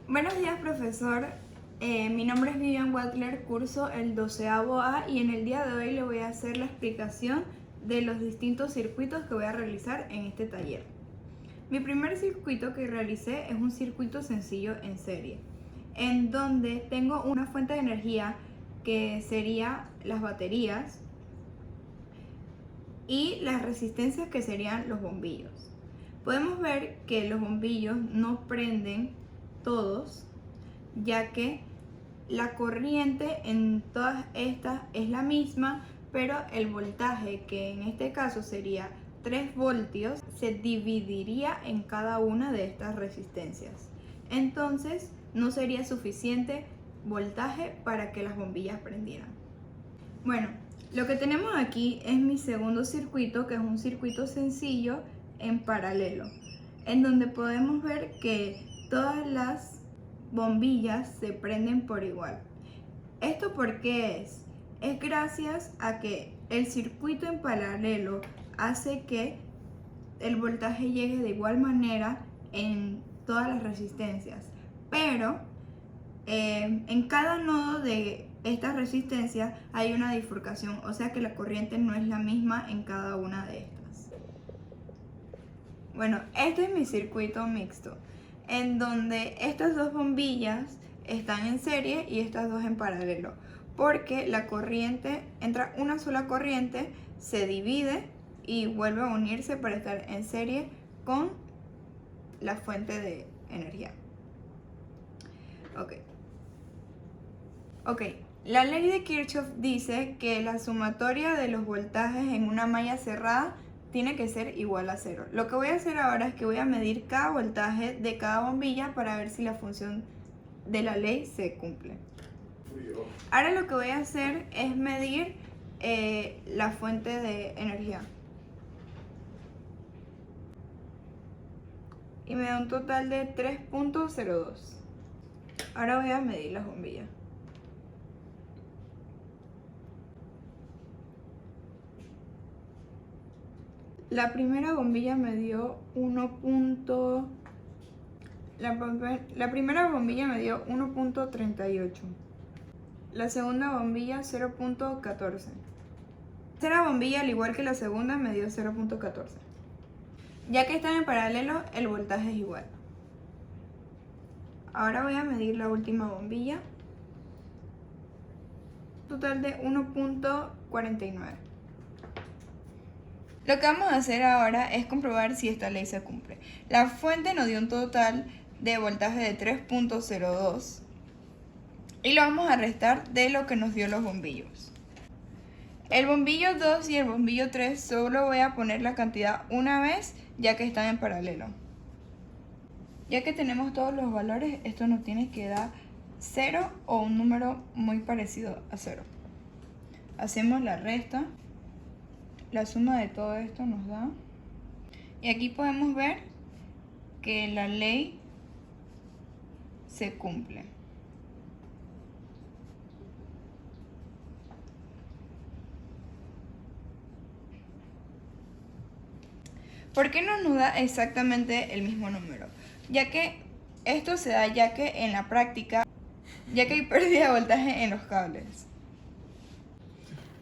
Buenos días, profesor. Mi nombre es Vivian Wadler, curso el 12º A y en el día de hoy le voy a hacer la explicación de los distintos circuitos que voy a realizar en este taller. Mi primer circuito que realicé es un circuito sencillo en serie, en donde tengo una fuente de energía que sería las baterías y las resistencias que serían los bombillos. Podemos ver que los bombillos no prenden todos, ya que la corriente en todas estas es la misma, pero el voltaje, que en este caso sería 3 voltios, se dividiría en cada una de estas resistencias. Entonces no sería suficiente voltaje para que las bombillas prendieran. Bueno, lo que tenemos aquí es mi segundo circuito, que es un circuito sencillo en paralelo, en donde podemos ver que todas las bombillas se prenden por igual. ¿Esto por qué es? Es gracias a que el circuito en paralelo hace que el voltaje llegue de igual manera en todas las resistencias, pero en cada nodo de estas resistencias hay una bifurcación, o sea que la corriente no es la misma en cada una de estas. Bueno, este es mi circuito mixto, en donde estas dos bombillas están en serie y estas dos en paralelo, porque la corriente, entra una sola corriente, se divide y vuelve a unirse para estar en serie con la fuente de energía. Ok, la ley de Kirchhoff dice que la sumatoria de los voltajes en una malla cerrada tiene que ser igual a 0. Lo que voy a hacer ahora es que voy a medir cada voltaje de cada bombilla para ver si la función de la ley se cumple. Ahora lo que voy a hacer es medir la fuente de energía. Y me da un total de 3.02. Ahora voy a medir las bombillas. La primera bombilla me dio 1.38. La segunda bombilla 0.14. La tercera bombilla, al igual que la segunda, me dio 0.14. Ya que están en paralelo, el voltaje es igual. Ahora voy a medir la última bombilla. Total de 1.49. Lo que vamos a hacer ahora es comprobar si esta ley se cumple. La fuente nos dio un total de voltaje de 3.02 y lo vamos a restar de lo que nos dio los bombillos. El bombillo 2 y el bombillo 3 solo voy a poner la cantidad una vez, ya que están en paralelo. Ya que tenemos todos los valores, esto nos tiene que dar 0 o un número muy parecido a 0. Hacemos la resta. La suma de todo esto nos da, y aquí podemos ver que la ley se cumple. ¿Por qué no nos da exactamente el mismo número? Ya que esto se da ya que en la práctica, ya que hay pérdida de voltaje en los cables.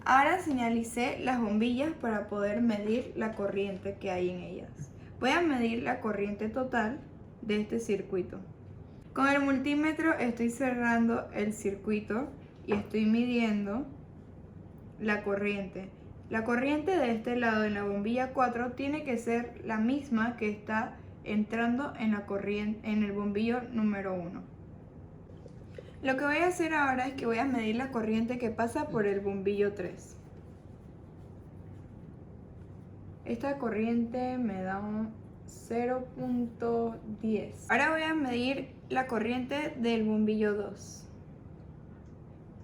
Ahora señalicé las bombillas para poder medir la corriente que hay en ellas. Voy a medir la corriente total de este circuito. Con el multímetro estoy cerrando el circuito y estoy midiendo la corriente. La corriente de este lado en la bombilla 4 tiene que ser la misma que está entrando en el bombillo número 1. Lo que voy a hacer ahora es que voy a medir la corriente que pasa por el bombillo 3. Esta corriente me da un 0.10. Ahora voy a medir la corriente del bombillo 2.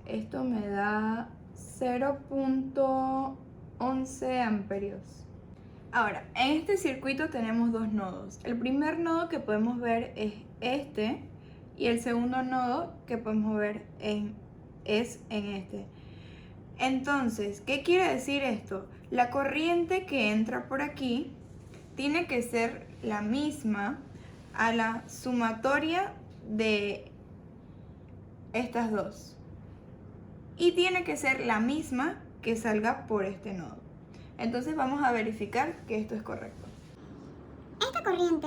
Esto me da 0.11 amperios. Ahora, en este circuito tenemos dos nodos. El primer nodo que podemos ver es este, y el segundo nodo que podemos ver es en este. Entonces, ¿qué quiere decir esto? La corriente que entra por aquí tiene que ser la misma a la sumatoria de estas dos. Y tiene que ser la misma que salga por este nodo. Entonces vamos a verificar que esto es correcto. Esta corriente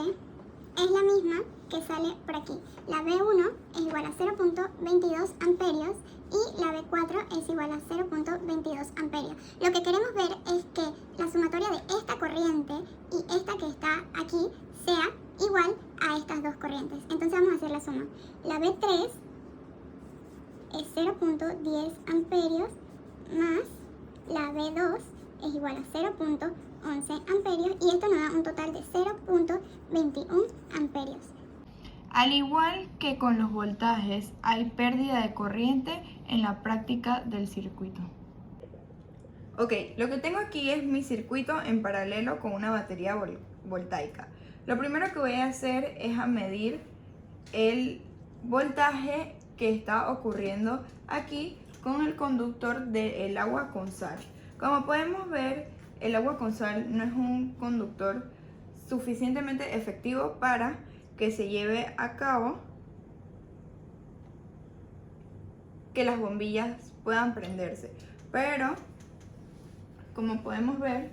es la misma que sale por aquí. La B1 es igual a 0.22 amperios y la B4 es igual a 0.22 amperios. Lo que queremos ver es que la sumatoria de esta corriente y esta que está aquí sea igual a estas dos corrientes. Entonces vamos a hacer la suma. La B3 es 0.10 amperios más la B2 es igual a 0.11 amperios y esto nos da un total de 0.21 amperios. Al igual que con los voltajes, hay pérdida de corriente en la práctica del circuito. Ok, lo que tengo aquí es mi circuito en paralelo con una batería voltaica. Lo primero que voy a hacer es a medir el voltaje que está ocurriendo aquí con el conductor del agua con sal. Como podemos ver, el agua con sal no es un conductor suficientemente efectivo para que se lleve a cabo que las bombillas puedan prenderse. Pero, como podemos ver,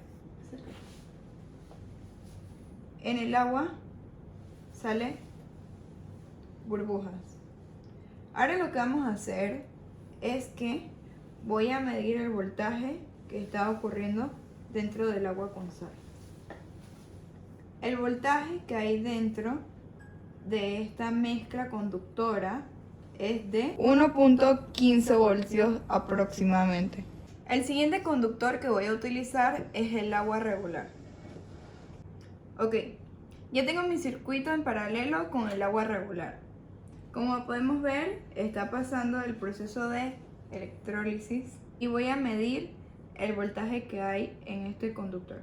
en el agua sale burbujas. Ahora lo que vamos a hacer es que voy a medir el voltaje que está ocurriendo dentro del agua con sal. El voltaje que hay dentro de esta mezcla conductora es de 1.15 voltios aproximadamente. El siguiente conductor que voy a utilizar es el agua regular. Ok, ya tengo mi circuito en paralelo con el agua regular. Como podemos ver, está pasando el proceso de electrólisis y voy a medir el voltaje que hay en este conductor.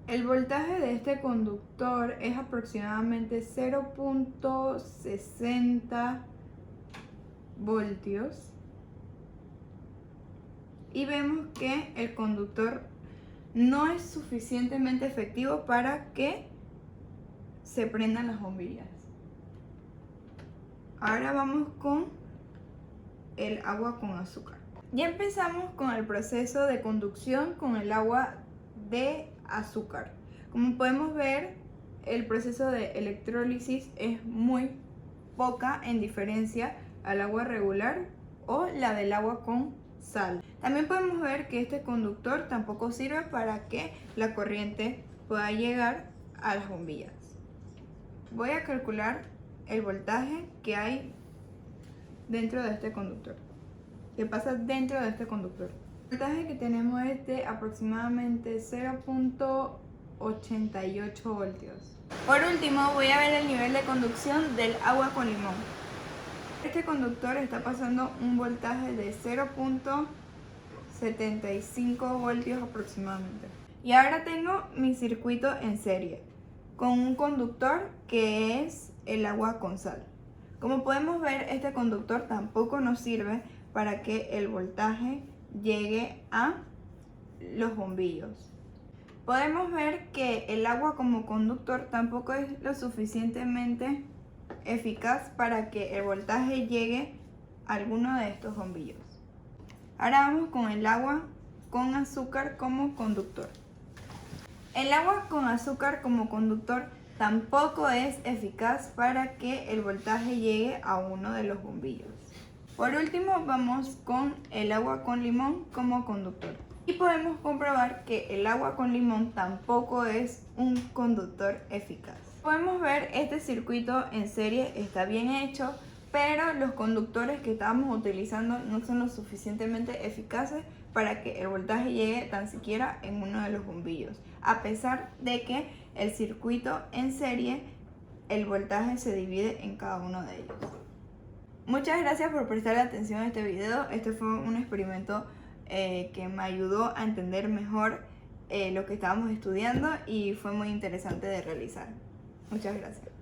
El voltaje de este conductor es aproximadamente 0.60 voltios y vemos que el conductor no es suficientemente efectivo para que se prendan las bombillas. Ahora vamos con el agua con azúcar. Ya empezamos con el proceso de conducción con el agua de azúcar. Como podemos ver, el proceso de electrólisis es muy poca en diferencia al agua regular o la del agua con sal. También podemos ver que este conductor tampoco sirve para que la corriente pueda llegar a las bombillas. Voy a calcular el voltaje que hay dentro de este conductor, que pasa dentro de este conductor. El voltaje que tenemos es de aproximadamente 0.88 voltios. Por último, voy a ver el nivel de conducción del agua con limón. Este conductor está pasando un voltaje de 0.75 voltios aproximadamente. Y ahora tengo mi circuito en serie con un conductor que es el agua con sal. Como podemos ver, este conductor tampoco nos sirve para que el voltaje llegue a los bombillos. Podemos ver que el agua como conductor tampoco es lo suficientemente eficaz para que el voltaje llegue a alguno de estos bombillos. Ahora vamos con el agua con azúcar como conductor. El agua con azúcar como conductor tampoco es eficaz para que el voltaje llegue a uno de los bombillos. Por último, vamos con el agua con limón como conductor. Y podemos comprobar que el agua con limón tampoco es un conductor eficaz. Podemos ver este circuito en serie está bien hecho, pero los conductores que estábamos utilizando no son lo suficientemente eficaces para que el voltaje llegue tan siquiera en uno de los bombillos, a pesar de que el circuito en serie, el voltaje se divide en cada uno de ellos. Muchas gracias por prestarle atención a este video. Este fue un experimento que me ayudó a entender mejor lo que estábamos estudiando y fue muy interesante de realizar. Muchas gracias.